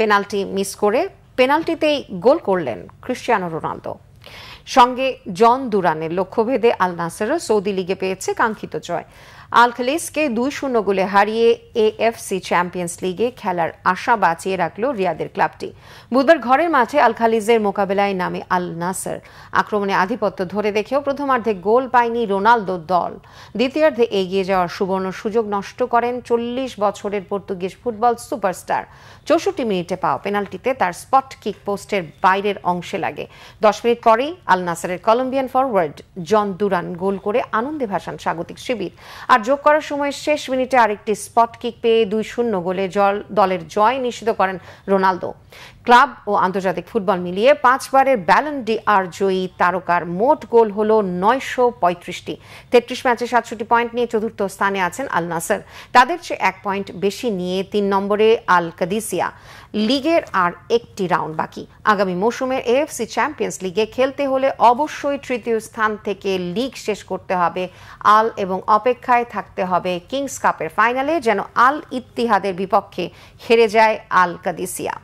Penalty miss করে পেনাল্টিতেই গোল করলেন Cristiano Ronaldo. সঙ্গে জন দুরানের লক্ষ্যভেদে আল নাসেরও সৌদি লিগে পেয়েছে কাঙ্ক্ষিত জয়। আল খালিজকে 2-0 গোলে হারিয়ে এএফসি চ্যাম্পিয়ন্স লিগে খেলার আশা বাঁচিয়ে রাখল রিয়াদের ক্লাবটি। বুধবার ঘরের মাঠে আল খালিজের মোকাবেলায় নামে আল নাসের। আক্রমণে আধিপত্য ধরে রেখেও প্রথমার্ধে গোল পায়নি রোনালদোর দল। দ্বিতীয়ার্ধে এগিয়ে যাওয়ার সুবর্ণ সুযোগ নষ্ট করেন 40 বছরের পর্তুগিজ ফুটবল সুপারস্টার। 64 মিনিটে পাওয়া পেনাল্টিতে তার স্পট কিক পোস্টের বাইরের অংশে লাগে। 10 মিনিট পরেই আল নাসেরের কলম্বিয়ান ফরওয়ার্ড জন দুরান গোল করে আনন্দে ভাসান স্বাগতিক শিবির। আর যোগ করার সময় শেষ মিনিটে আরেকটি স্পট কিক পেয়ে 2-0 গোলে দলের জয় নিশ্চিত করেন রোনালদো। ক্লাব ও আন্তর্জাতিক ফুটবল মিলিয়ে 5 বারের ব্যালন ডি আর জয়ী তারকার মোট গোল হলো 935টি। 33 ম্যাচে 67 পয়েন্ট নিয়ে চতুর্থ স্থানে আছেন আল নাসের। তাদের চেয়ে 1 পয়েন্ট বেশি নিয়ে 3 নম্বরে আল কাদিসিয়া। লিগের আর একটি রাউন্ড বাকি। আগামী মৌসুমে এএফসি চ্যাম্পিয়ন্স লিগে খেলতে হলে অবশ্যই তৃতীয় স্থান থেকে লিগ শেষ করতে হবে আল এবং অপেক্ষায় থাকতে হবে কিংস কাপের ফাইনালে যেন আল ইত্তিহাদের বিপক্ষে হেরে যায় আল কাদিসিয়া।